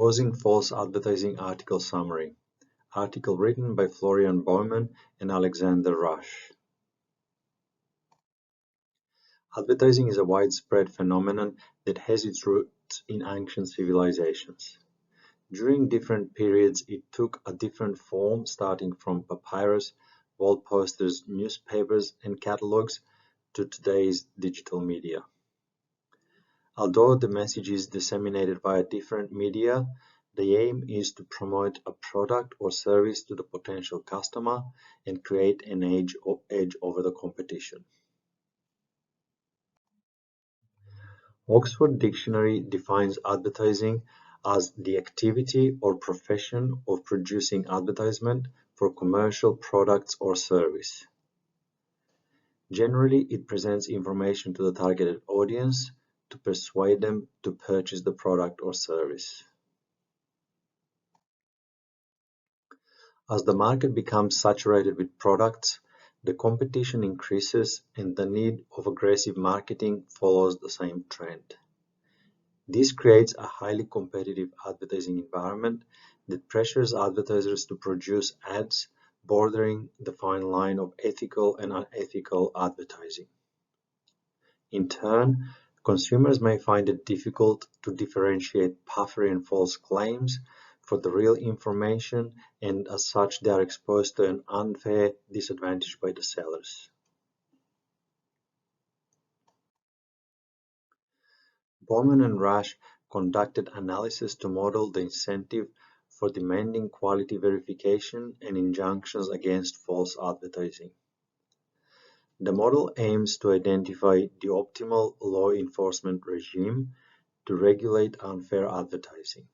Exposing false advertising article summary. Article written by Florian Bauman and Alexander Rasch. Advertising is a widespread phenomenon that has its roots in ancient civilizations. During different periods, it took a different form, starting from papyrus, wall posters, newspapers, and catalogs to today's digital media. Although the message is disseminated via different media, the aim is to promote a product or service to the potential customer and create an edge over the competition. Oxford Dictionary defines advertising as the activity or profession of producing advertisement for commercial products or service. Generally, it presents information to the targeted audience to persuade them to purchase the product or service. As the market becomes saturated with products, the competition increases and the need of aggressive marketing follows the same trend. This creates a highly competitive advertising environment that pressures advertisers to produce ads bordering the fine line of ethical and unethical advertising. In turn, consumers may find it difficult to differentiate puffery and false claims for the real information, and as such they are exposed to an unfair disadvantage by the sellers. Bauman and Rasch conducted analysis to model the incentive for demanding quality verification and injunctions against false advertising. The model aims to identify the optimal law enforcement regime to regulate unfair advertising.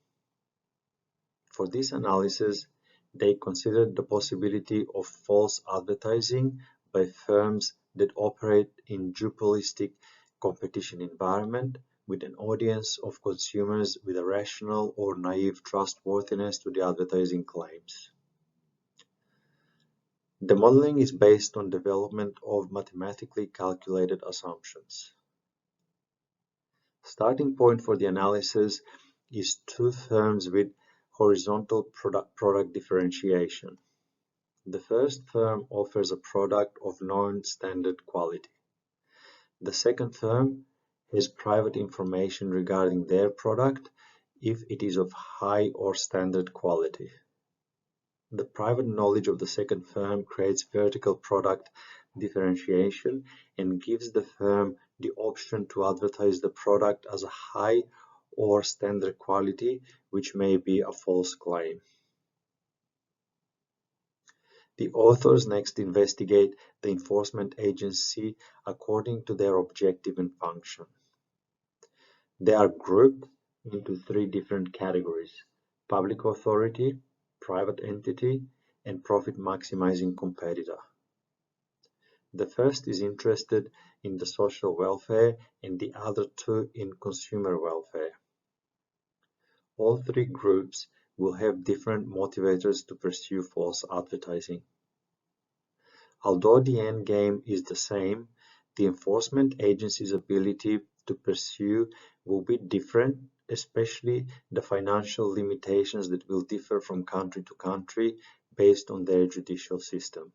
For this analysis, they considered the possibility of false advertising by firms that operate in duopolistic competition environment with an audience of consumers with a rational or naive trustworthiness to the advertising claims. The modeling is based on development of mathematically calculated assumptions. Starting point for the analysis is two firms with horizontal product differentiation. The first firm offers a product of known standard quality. The second firm has private information regarding their product if it is of high or standard quality. The private knowledge of the second firm creates vertical product differentiation and gives the firm the option to advertise the product as a high or standard quality, which may be a false claim. The authors next investigate the enforcement agency according to their objective and function. They are grouped into three different categories: public authority, private entity, and profit-maximizing competitor. The first is interested in the social welfare and the other two in consumer welfare. All three groups will have different motivators to pursue false advertising. Although the end game is the same, the enforcement agency's ability to pursue will be different, especially the financial limitations that will differ from country to country based on their judicial system.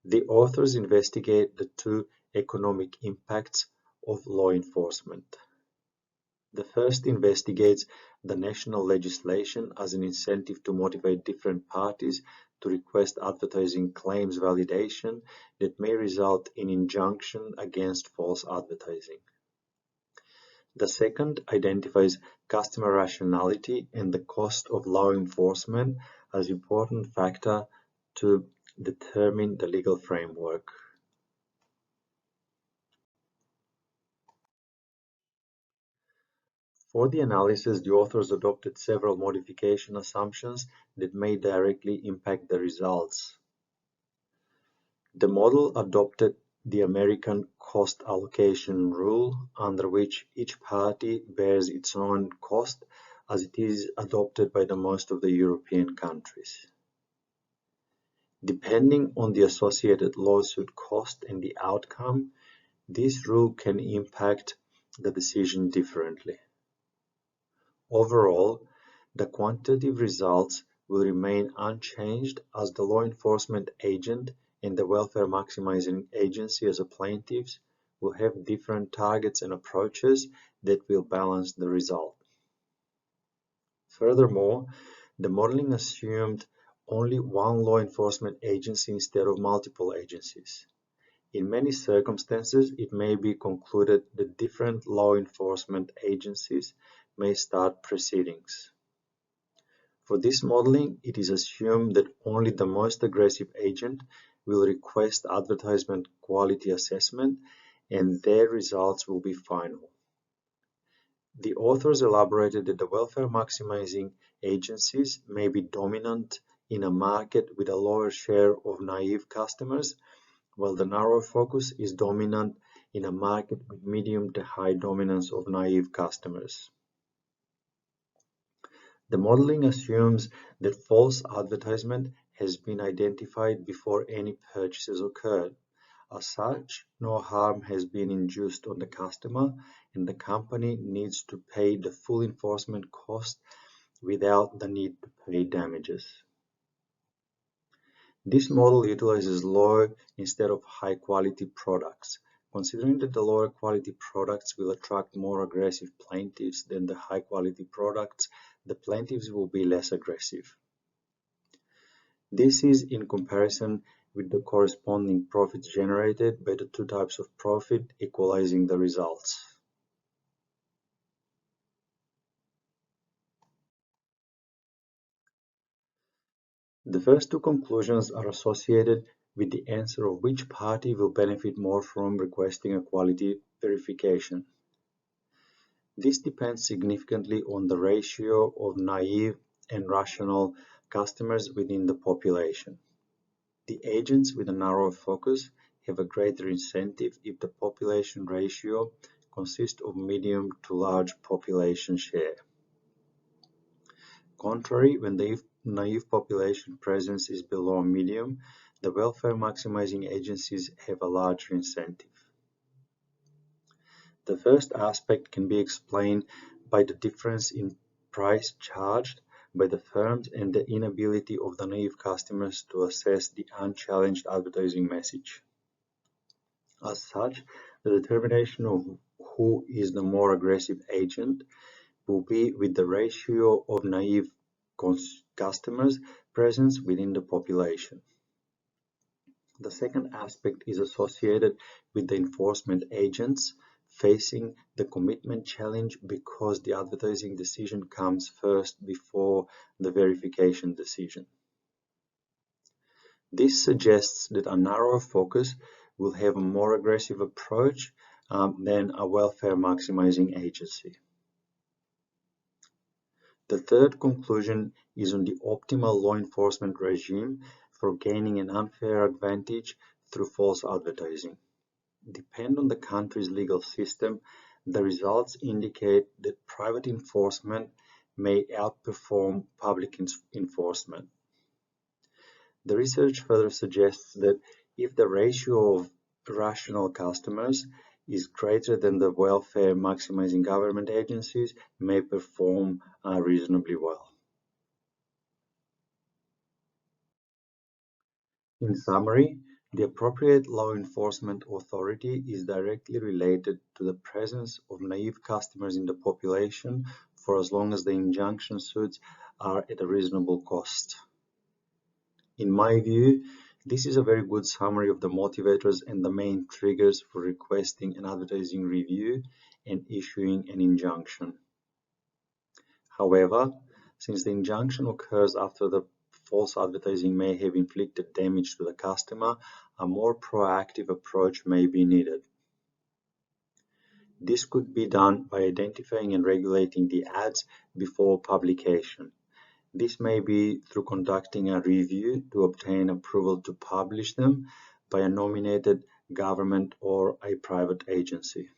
The authors investigate the two economic impacts of law enforcement. The first investigates the national legislation as an incentive to motivate different parties to request advertising claims validation that may result in injunction against false advertising. The second identifies customer rationality and the cost of law enforcement as important factor to determine the legal framework. For the analysis, the authors adopted several modification assumptions that may directly impact the results. The model adopted the American cost allocation rule, under which each party bears its own cost, as it is adopted by the most of the European countries. Depending on the associated lawsuit cost and the outcome, this rule can impact the decision differently. Overall, the quantitative results will remain unchanged as the law enforcement agent and the welfare maximizing agency as a plaintiffs will have different targets and approaches that will balance the result. Furthermore, the modeling assumed only one law enforcement agency instead of multiple agencies. In many circumstances, it may be concluded that different law enforcement agencies may start proceedings. For this modeling, it is assumed that only the most aggressive agent will request advertisement quality assessment and their results will be final. The authors elaborated that the welfare maximizing agencies may be dominant in a market with a lower share of naive customers, while the narrow focus is dominant in a market with medium to high dominance of naive customers. The modeling assumes that false advertisement has been identified before any purchases occurred. As such, no harm has been induced on the customer, and the company needs to pay the full enforcement cost without the need to pay damages. This model utilizes low instead of high-quality products. Considering that the lower quality products will attract more aggressive plaintiffs than the high-quality products, the plaintiffs will be less aggressive. This is in comparison with the corresponding profits generated by the two types of profit, equalizing the results. The first two conclusions are associated with the answer of which party will benefit more from requesting a quality verification. This depends significantly on the ratio of naive and rational customers within the population. The agents with a narrow focus have a greater incentive if the population ratio consists of medium to large population share. Contrary, when the naive population presence is below medium, the welfare maximizing agencies have a larger incentive. The first aspect can be explained by the difference in price charged by the firms and the inability of the naive customers to assess the unchallenged advertising message. As such, the determination of who is the more aggressive agent will be with the ratio of naive customers presence within the population. The second aspect is associated with the enforcement agents facing the commitment challenge because the advertising decision comes first before the verification decision. This suggests that a narrow focus will have a more aggressive approach than a welfare maximizing agency. The third conclusion is on the optimal law enforcement regime for gaining an unfair advantage through false advertising. Depending on the country's legal system, the results indicate that private enforcement may outperform public enforcement. The research further suggests that if the ratio of rational customers is greater than the welfare maximizing government agencies may perform reasonably well. In summary, the appropriate law enforcement authority is directly related to the presence of naive customers in the population for as long as the injunction suits are at a reasonable cost. In my view, this is a very good summary of the motivators and the main triggers for requesting an advertising review and issuing an injunction. However, since the injunction occurs after the false advertising may have inflicted damage to the customer, a more proactive approach may be needed. This could be done by identifying and regulating the ads before publication. This may be through conducting a review to obtain approval to publish them by a nominated government or a private agency.